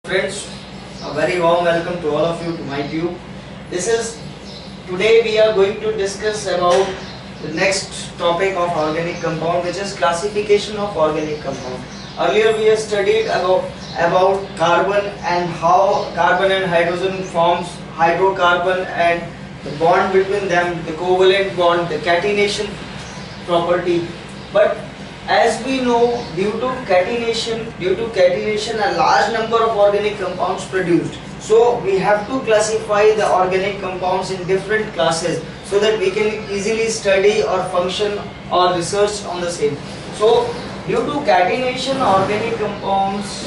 Friends, a very warm welcome to all of you to my tube. Today we are going to discuss about the next topic of organic compound, which is classification of organic compound. Earlier we have studied about carbon and how carbon and hydrogen forms hydrocarbon and the bond between them, the covalent bond, the catenation property. But as we know, due to catenation, a large number of organic compounds produced. So we have to classify the organic compounds in different classes so that we can easily study or function or research on the same. So due to catenation, organic compounds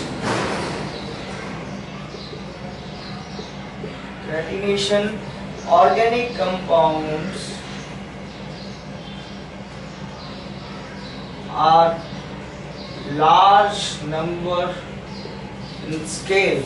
are large number in scale,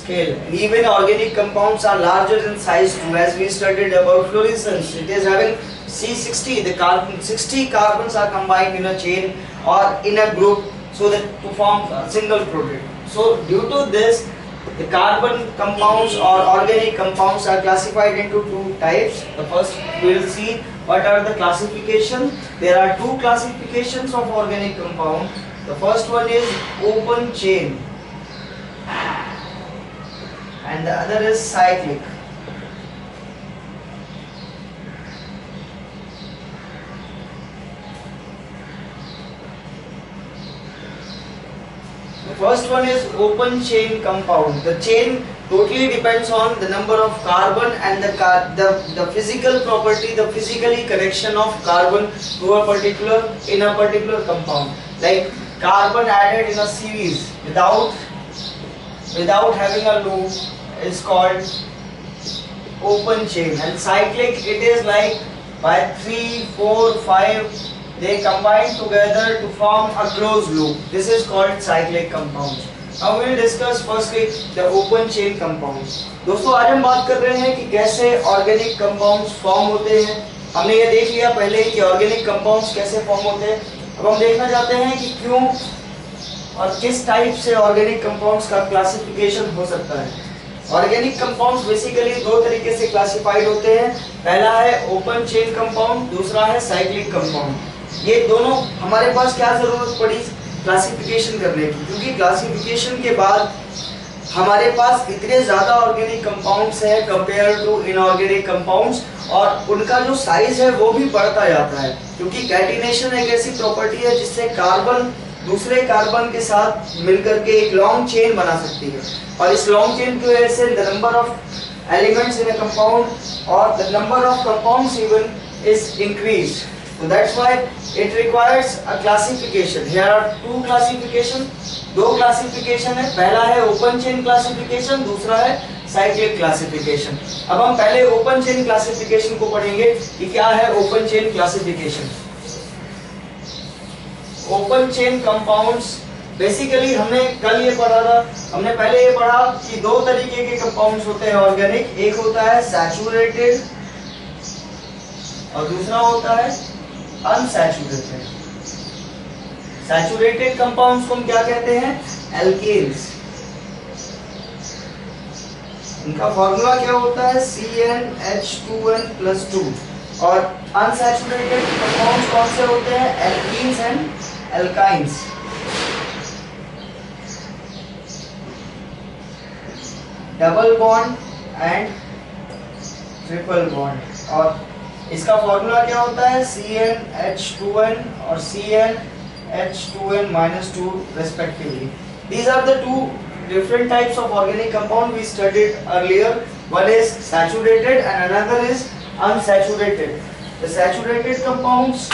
and even organic compounds are larger in size too. As we studied about fluorescence, it is having C60, the 60 carbons are combined in a chain or in a group so that to form a single protein. So due to this, the carbon compounds or organic compounds are classified into two types. The first we will see what are the classification. There are two classifications of organic compound. The first one is open chain and the other is cyclic. The first one is open chain compound. The chain totally depends on the number of carbon and the physical property, the physically connection of carbon to a particular compound. Like carbon added in a series without having a loop is called open chain, and cyclic it is like by 3, 4, 5 they combine together to form a closed loop. This is called cyclic compounds. Now we will discuss firstly the open chain compounds. दोस्तों आज हम बात कर रहे हैं कि कैसे organic compounds form होते हैं. हमने ये देख लिया पहले कि ऑर्गेनिक कंपाउंड्स कैसे फॉर्म होते हैं. अब हम देखना चाहते हैं कि क्यों और किस टाइप से ऑर्गेनिक कंपाउंड्स का क्लासिफिकेशन हो सकता है. ऑर्गेनिक कंपाउंड्स बेसिकली दो तरीके से क्लासिफाइड होते हैं. पहला है ओपन चेन कंपाउंड, दूसरा है साइक्लिक कंपाउंड. ये दोनों हमारे पास क्या जरूरत पड़ी क्लासिफिकेशन करने की, क्योंकि क्लासिफिकेशन के बाद हमारे पास इतने ज्यादा ऑर्गेनिक कंपाउंड्स हैं कंपेयर टू इनऑर्गेनिक कंपाउंड्स, और उनका जो साइज है वो भी बढ़ता जाता है, क्योंकि कैटिनेशन एक ऐसी प्रॉपर्टी है जिससे कार्बन दूसरे कार्बन के साथ मिलकर के एक लॉन्ग चेन बना सकती है, और इस लॉन्ग चेन की वजह से the number of elements in a compound और the number of compounds even is increased. So that's why it requires a classification. Here are two classification. दो classification है. पहला है open chain classification, दूसरा है cyclic classification. अब हम पहले open chain classification को पढ़ेंगे कि क्या है open chain classification. Open chain compounds basically हमने कल ये पढ़ा था. हमने पहले ये पढ़ा कि दो तरीके के कंपाउंड्स होते हैं ऑर्गेनिक. एक होता है सैचुरेटेड और दूसरा होता है अनसैचुरेटेड. सैचुरेटेड कंपाउंड्स को हम क्या कहते हैं? एल्केन्स. इनका फॉर्मूला क्या होता है? CnH2n+2. और अनसैचुरेटेड कंपाउंड्स कौन से होते हैं? Alkenes and alkynes. Double bond and triple bond. और इसका फॉर्मूला क्या होता है? CnH2n और CnH2n-2 respectively. These are the two different types of organic compound we studied earlier. One is saturated and another is unsaturated. The saturated compounds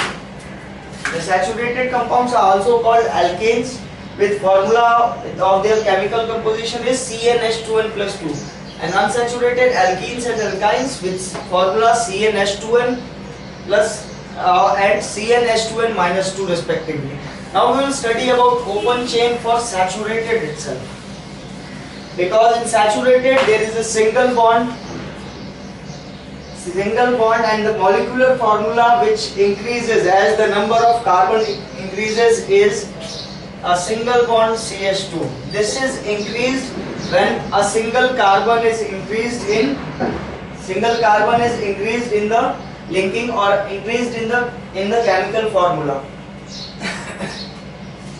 are also called alkanes, with formula of their chemical composition is CnH2n+2. And unsaturated alkenes and alkynes with formula CnH2n plus and CnH2n-2 respectively. Now we will study about open chain for saturated itself, because in saturated there is a single bond and the molecular formula which increases as the number of carbon increases is a single bond CH2. This is increased when a single carbon is increased in the linking or increased in the chemical formula.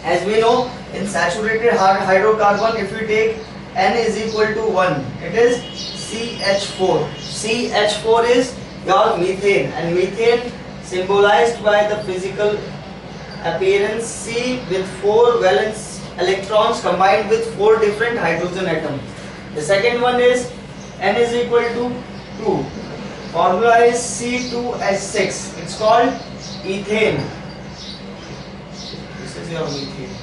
As we know, in saturated hydrocarbon, if we take N is equal to 1, it is CH4. CH4 is your methane, and methane symbolized by the physical appearance C with 4 valence electrons combined with 4 different hydrogen atoms. The second one is N is equal to 2. Formula is C2H6. It's called ethane. This is your methane.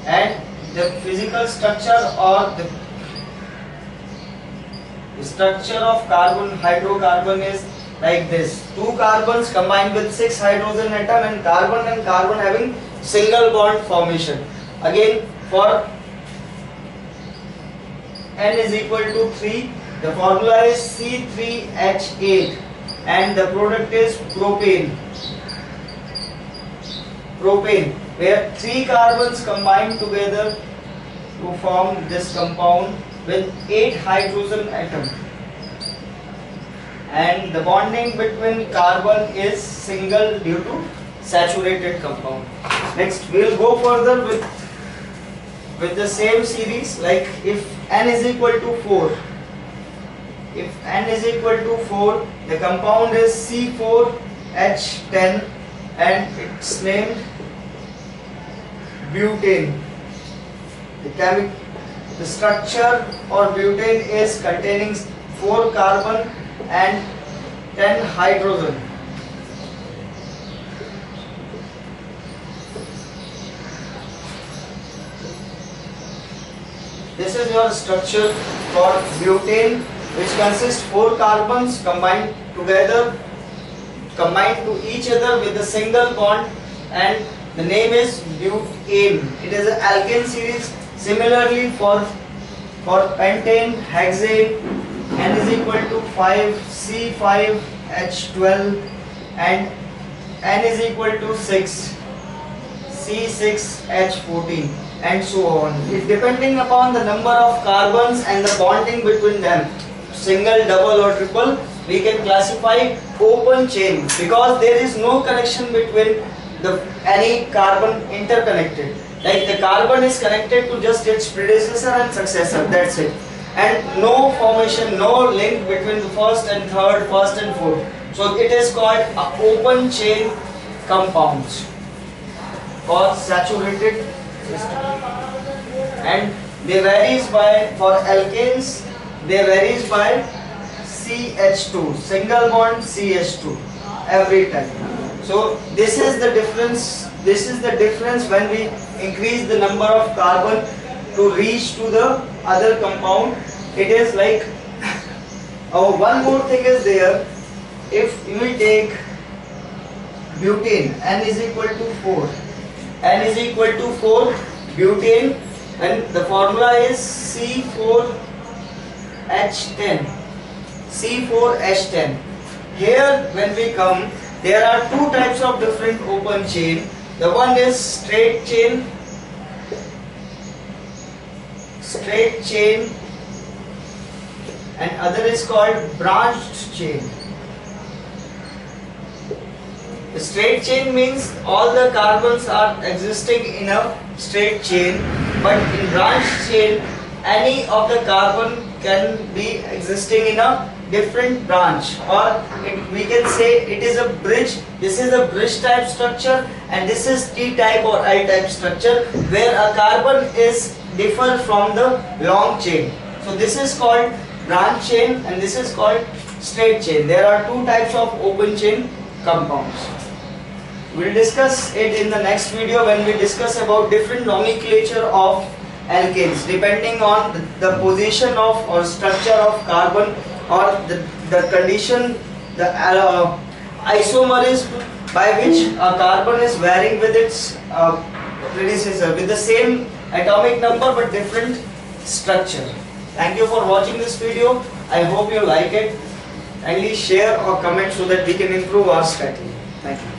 And the physical structure or the structure of hydrocarbon is like this. 2 carbons combined with 6 hydrogen atom, and carbon having single bond formation. Again, for N is equal to 3, the formula is C3H8 and the product is propane. Where 3 carbons combine together to form this compound with 8 hydrogen atoms. And the bonding between carbon is single due to saturated compound. Next, we will go further with the same series. Like if N is equal to 4, the compound is C4H10 and it's named butane. The structure or butane is containing 4 carbon and 10 hydrogen. This is your structure for butane, which consists 4 carbons combined to each other with a single bond, and the name is butane. It is an alkane series. Similarly for pentane, hexane, N is equal to 5, C5H12 and N is equal to 6, C6H14 and so on. It depending upon the number of carbons and the bonding between them, single, double or triple, we can classify open chain because there is no connection between any carbon interconnected. Like the carbon is connected to just its predecessor and successor, that's it. And no formation, no link between the first and third, first and fourth. So it is called open chain compounds for saturated system. And they varies by, for alkanes, they varies by CH2, single bond CH2 every time. So this is the difference. This is the difference when we increase the number of carbon to reach to the other compound. It is like one more thing is there. If we take butane, N is equal to 4. N is equal to 4 butane, and the formula is C4H10. C4H10. Here when we come, there are 2 types of different open chain. The one is straight chain, and other is called branched chain. The straight chain means all the carbons are existing in a straight chain, but in branched chain, any of the carbon can be existing in a different branch, or we can say it is a bridge. This is a bridge type structure and this is T type or I type structure where a carbon is differ from the long chain. So this is called branch chain and this is called straight chain. There are 2 types of open chain compounds. We will discuss it in the next video when we discuss about different nomenclature of alkanes depending on the position of or structure of carbon or the condition, the isomerism by which a carbon is varying with its predecessor with the same atomic number but different structure. Thank you for watching this video. I hope you like it. Kindly share or comment so that we can improve our strategy. Thank you.